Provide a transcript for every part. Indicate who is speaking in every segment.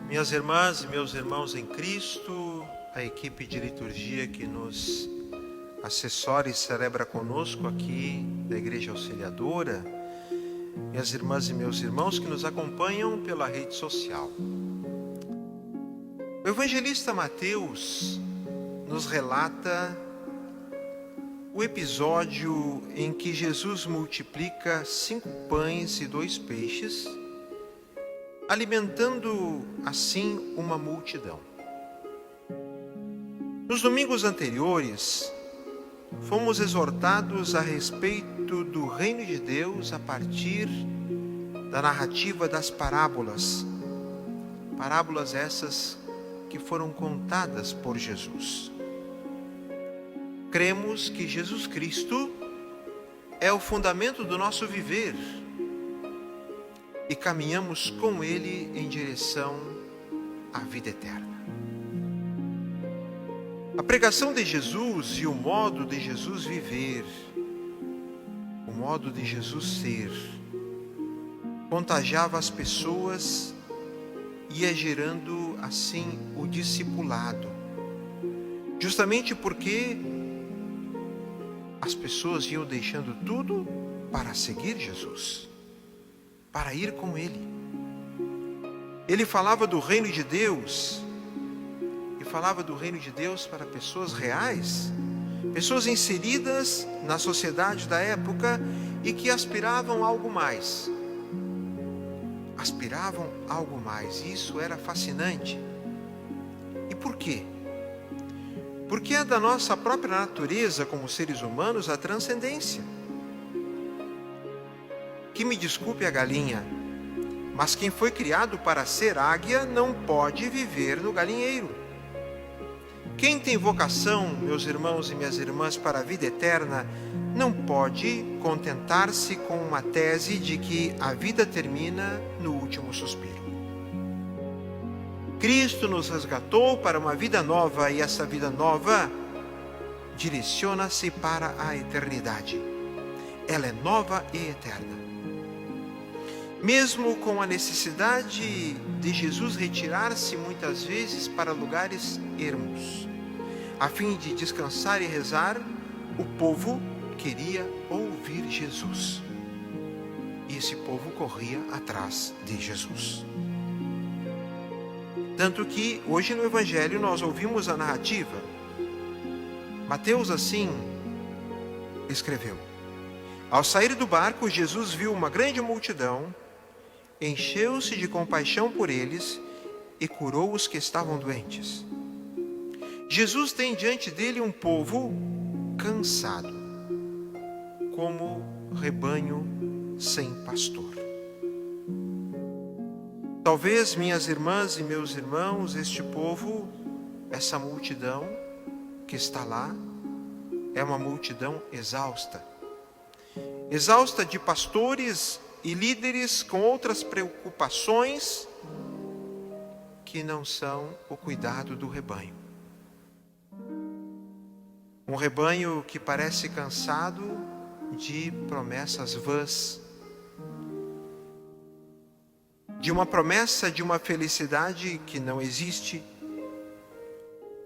Speaker 1: Minhas irmãs e meus irmãos em Cristo, a equipe de liturgia que nos assessora e celebra conosco aqui da Igreja Auxiliadora, minhas irmãs e meus irmãos que nos acompanham pela rede social. O evangelista Mateus nos relata o episódio em que Jesus multiplica 5 pães e 2 peixes, alimentando assim uma multidão. Nos domingos anteriores, fomos exortados a respeito do reino de Deus a partir da narrativa das parábolas. Parábolas essas que foram contadas por Jesus. Cremos que Jesus Cristo é o fundamento do nosso viver e caminhamos com Ele em direção à vida eterna. A pregação de Jesus e o modo de Jesus viver, o modo de Jesus ser, contagiava as pessoas e ia gerando assim o discipulado. Justamente porque as pessoas iam deixando tudo para seguir Jesus, para ir com Ele. Ele falava do reino de Deus, e falava do reino de Deus para pessoas reais, pessoas inseridas na sociedade da época e que aspiravam a algo mais. Aspiravam a algo mais, e isso era fascinante. E por quê? Porque é da nossa própria natureza como seres humanos a transcendência. Que me desculpe a galinha, mas quem foi criado para ser águia não pode viver no galinheiro. Quem tem vocação, meus irmãos e minhas irmãs, para a vida eterna, não pode contentar-se com uma tese de que a vida termina no último suspiro. Cristo nos resgatou para uma vida nova e essa vida nova direciona-se para a eternidade. Ela é nova e eterna. Mesmo com a necessidade de Jesus retirar-se muitas vezes para lugares ermos, a fim de descansar e rezar, o povo queria ouvir Jesus. E esse povo corria atrás de Jesus. Tanto que hoje no Evangelho nós ouvimos a narrativa. Mateus assim escreveu: ao sair do barco, Jesus viu uma grande multidão, encheu-se de compaixão por eles e curou os que estavam doentes. Jesus tem diante dele um povo cansado, como rebanho sem pastor. Talvez, minhas irmãs e meus irmãos, este povo, essa multidão que está lá, é uma multidão exausta. Exausta de pastores e líderes com outras preocupações que não são o cuidado do rebanho. Um rebanho que parece cansado de promessas vãs, de uma promessa de uma felicidade que não existe,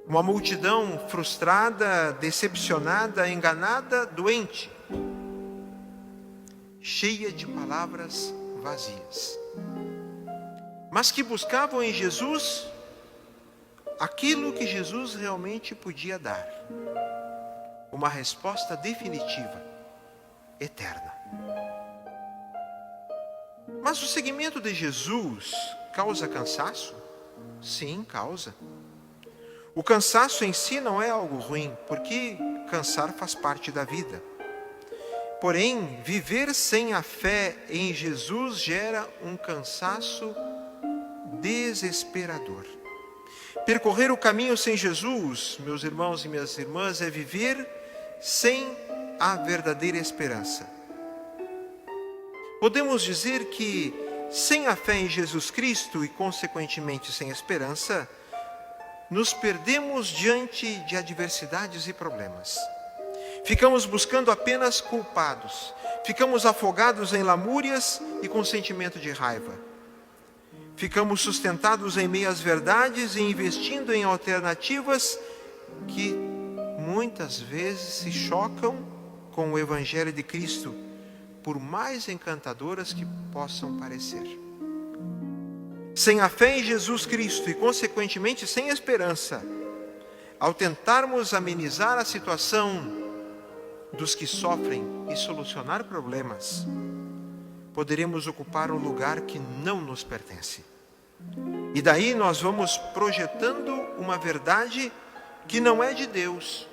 Speaker 1: uma multidão frustrada, decepcionada, enganada, doente, cheia de palavras vazias, mas que buscavam em Jesus aquilo que Jesus realmente podia dar, uma resposta definitiva, eterna. Mas o seguimento de Jesus causa cansaço? Sim, causa. O cansaço em si não é algo ruim, porque cansar faz parte da vida. Porém, viver sem a fé em Jesus gera um cansaço desesperador. Percorrer o caminho sem Jesus, meus irmãos e minhas irmãs, é viver sem a verdadeira esperança. Podemos dizer que, sem a fé em Jesus Cristo e, consequentemente, sem esperança, nos perdemos diante de adversidades e problemas. Ficamos buscando apenas culpados. Ficamos afogados em lamúrias e com sentimento de raiva. ficamos sustentados em meio às verdades e investindo em alternativas que muitas vezes se chocam com o Evangelho de Cristo, por mais encantadoras que possam parecer. Sem a fé em Jesus Cristo e, consequentemente, sem esperança, ao tentarmos amenizar a situação dos que sofrem e solucionar problemas, poderemos ocupar um lugar que não nos pertence. E daí nós vamos projetando uma verdade que não é de Deus,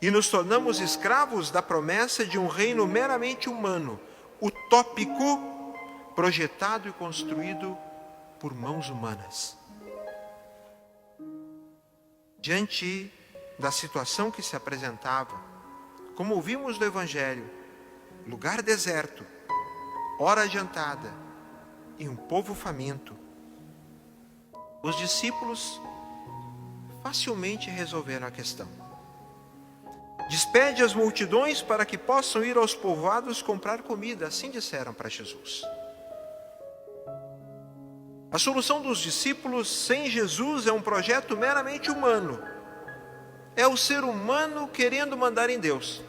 Speaker 1: E nos tornamos escravos da promessa de um reino meramente humano, utópico, projetado e construído por mãos humanas. Diante da situação que se apresentava, como ouvimos no Evangelho, lugar deserto, hora adiantada e um povo faminto, os discípulos facilmente resolveram a questão. Despede as multidões para que possam ir aos povoados comprar comida, assim disseram para Jesus. A solução dos discípulos sem Jesus é um projeto meramente humano. É o ser humano querendo mandar em Deus.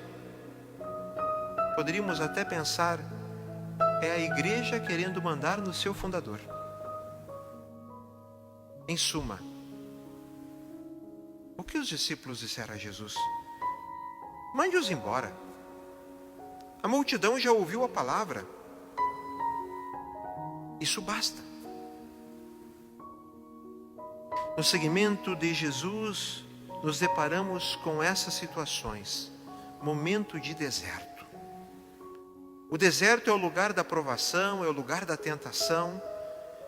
Speaker 1: Poderíamos até pensar, é a igreja querendo mandar no seu fundador. Em suma, o que os discípulos disseram a Jesus? Mande-os embora. A multidão já ouviu a palavra. Isso basta. No seguimento de Jesus, nos deparamos com essas situações. Momento de deserto. O deserto é o lugar da provação, é o lugar da tentação.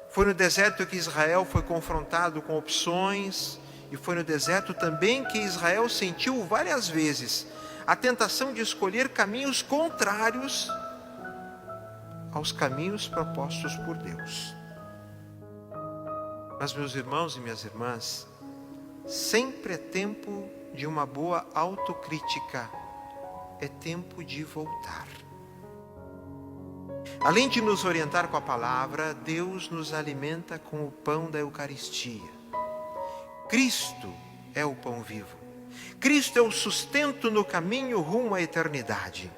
Speaker 1: Foi no deserto que Israel foi confrontado com opções, e foi no deserto também que Israel sentiu várias vezes a tentação de escolher caminhos contrários aos caminhos propostos por Deus. Mas, meus irmãos e minhas irmãs, sempre é tempo de uma boa autocrítica, é tempo de voltar. Além de nos orientar com a palavra, Deus nos alimenta com o pão da Eucaristia. Cristo é o pão vivo. Cristo é o sustento no caminho rumo à eternidade.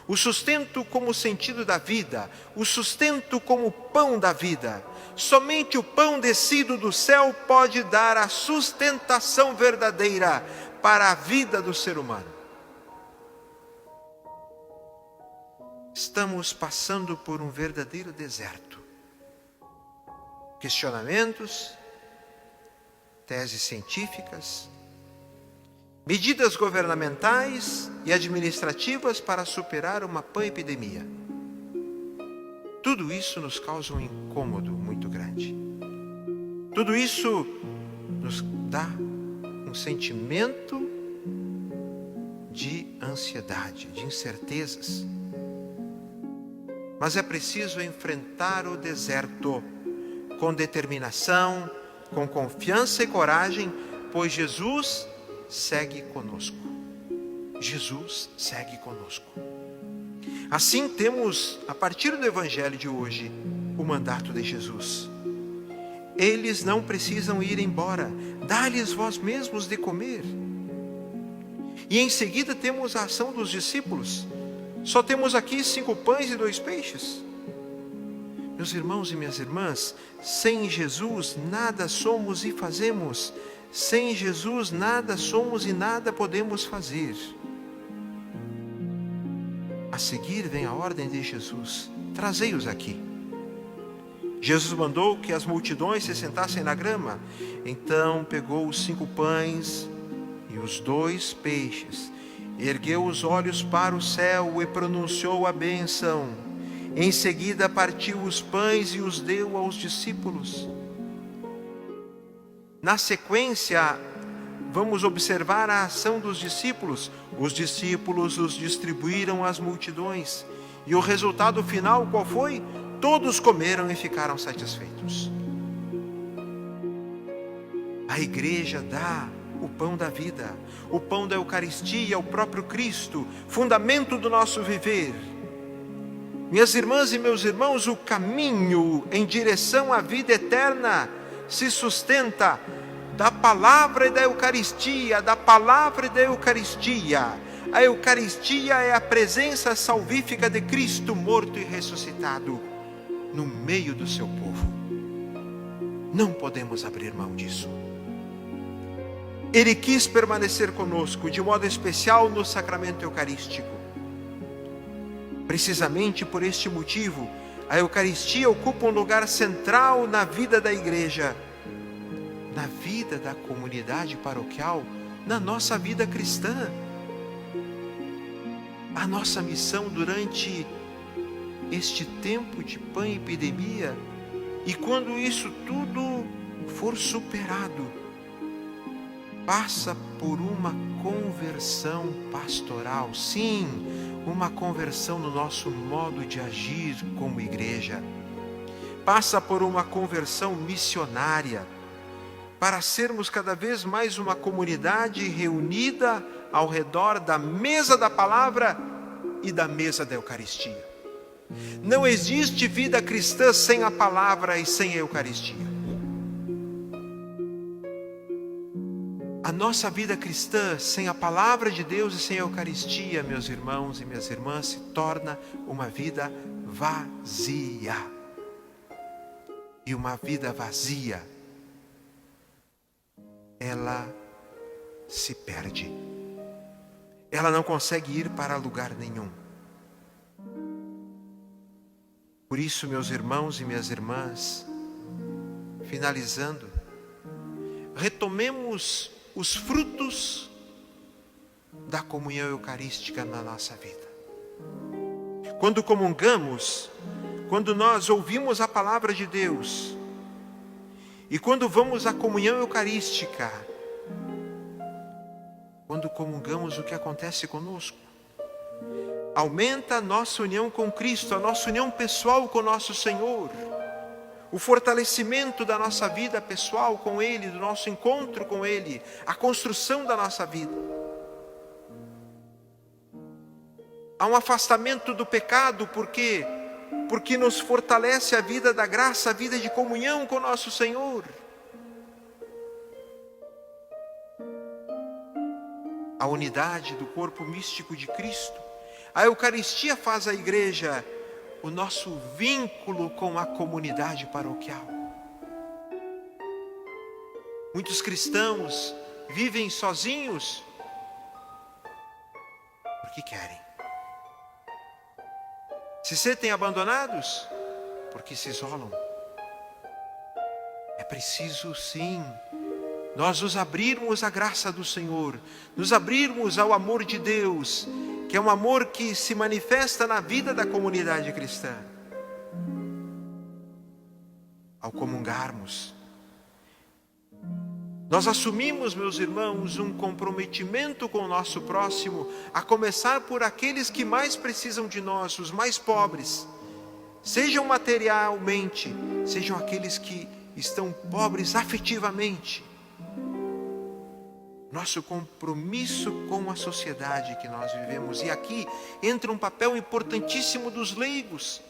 Speaker 1: O sustento como sentido da vida, o sustento como pão da vida. Somente o pão descido do céu pode dar a sustentação verdadeira para a vida do ser humano. Estamos passando por um verdadeiro deserto. Questionamentos, teses científicas, medidas governamentais e administrativas para superar uma epidemia. Tudo isso nos causa um incômodo muito grande. Tudo isso nos dá um sentimento de ansiedade, de incertezas. Mas é preciso enfrentar o deserto com determinação, com confiança e coragem, pois Jesus segue conosco. Jesus segue conosco. Assim temos, a partir do Evangelho de hoje, o mandato de Jesus. Eles não precisam ir embora, dá-lhes vós mesmos de comer. E em seguida temos a ação dos discípulos. Só temos aqui 5 pães e 2 peixes. Meus irmãos e minhas irmãs, sem Jesus nada somos e fazemos. Sem Jesus nada somos e nada podemos fazer. A seguir vem a ordem de Jesus: trazei-os aqui. Jesus mandou que as multidões se sentassem na grama. Então pegou os 5 pães e os 2 peixes, ergueu os olhos para o céu e pronunciou a bênção. Em seguida partiu os pães e os deu aos discípulos. Na sequência, vamos observar a ação dos discípulos. Os discípulos os distribuíram às multidões. E o resultado final qual foi? Todos comeram e ficaram satisfeitos. A igreja dá o pão da vida, o pão da Eucaristia, o próprio Cristo, fundamento do nosso viver. Minhas irmãs e meus irmãos, o caminho em direção à vida eterna se sustenta da palavra e da Eucaristia, da palavra e da Eucaristia. A Eucaristia é a presença salvífica de Cristo morto e ressuscitado no meio do seu povo. Não podemos abrir mão disso. Ele quis permanecer conosco, de modo especial no sacramento eucarístico. Precisamente por este motivo, a Eucaristia ocupa um lugar central na vida da igreja, na vida da comunidade paroquial, na nossa vida cristã. A nossa missão durante este tempo de pandemia, e quando isso tudo for superado, passa por uma conversão pastoral. Sim, uma conversão no nosso modo de agir como igreja. Passa por uma conversão missionária, para sermos cada vez mais uma comunidade reunida ao redor da mesa da palavra e da mesa da Eucaristia. Não existe vida cristã sem a palavra e sem a Eucaristia. A nossa vida cristã sem a palavra de Deus e sem a Eucaristia, meus irmãos e minhas irmãs, se torna uma vida vazia. E uma vida vazia, ela se perde. Ela não consegue ir para lugar nenhum. Por isso, meus irmãos e minhas irmãs, finalizando, retomemos os frutos da comunhão eucarística na nossa vida. Quando comungamos, quando nós ouvimos a palavra de Deus, e quando vamos à comunhão eucarística, quando comungamos, o que acontece conosco? Aumenta a nossa união com Cristo, a nossa união pessoal com nosso Senhor, o fortalecimento da nossa vida pessoal com Ele, do nosso encontro com Ele, a construção da nossa vida. Há um afastamento do pecado, porque nos fortalece a vida da graça, a vida de comunhão com nosso Senhor. A unidade do corpo místico de Cristo. A Eucaristia faz a igreja o nosso vínculo com a comunidade paroquial. Muitos cristãos vivem sozinhos porque querem. Se sentem abandonados porque se isolam. É preciso, sim, nós nos abrirmos à graça do Senhor, nos abrirmos ao amor de Deus, que é um amor que se manifesta na vida da comunidade cristã. Ao comungarmos, nós assumimos, meus irmãos, um comprometimento com o nosso próximo, a começar por aqueles que mais precisam de nós, os mais pobres, sejam materialmente, sejam aqueles que estão pobres afetivamente. Nosso compromisso com a sociedade que nós vivemos. E aqui entra um papel importantíssimo dos leigos,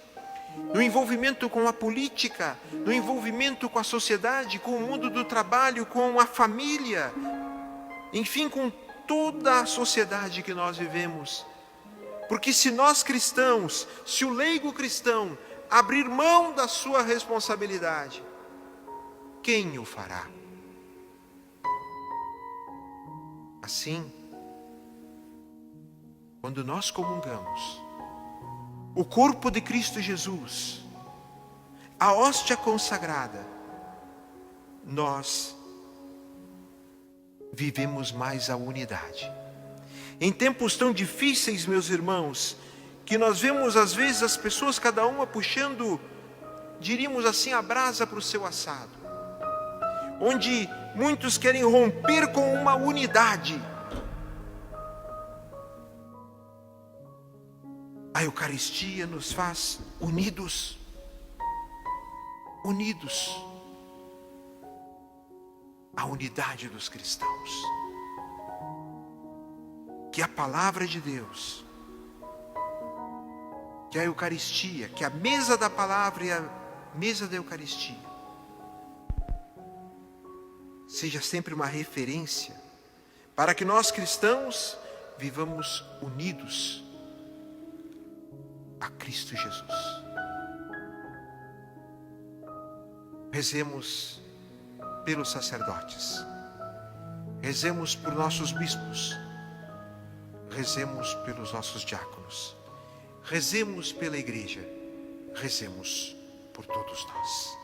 Speaker 1: no envolvimento com a política, no envolvimento com a sociedade, com o mundo do trabalho, com a família, enfim, com toda a sociedade que nós vivemos. Porque se nós cristãos, se o leigo cristão abrir mão da sua responsabilidade, quem o fará? Assim, quando nós comungamos o corpo de Cristo Jesus, a hóstia consagrada, nós vivemos mais a unidade. Em tempos tão difíceis, meus irmãos, que nós vemos às vezes as pessoas, cada uma puxando, diríamos assim, a brasa para o seu assado, onde muitos querem romper com uma unidade. A Eucaristia nos faz unidos. Unidos. A unidade dos cristãos. Que a palavra de Deus, que a Eucaristia, que a mesa da palavra e a mesa da Eucaristia seja sempre uma referência para que nós cristãos vivamos unidos a Cristo Jesus. Rezemos pelos sacerdotes, rezemos por nossos bispos, rezemos pelos nossos diáconos, rezemos pela igreja, rezemos por todos nós.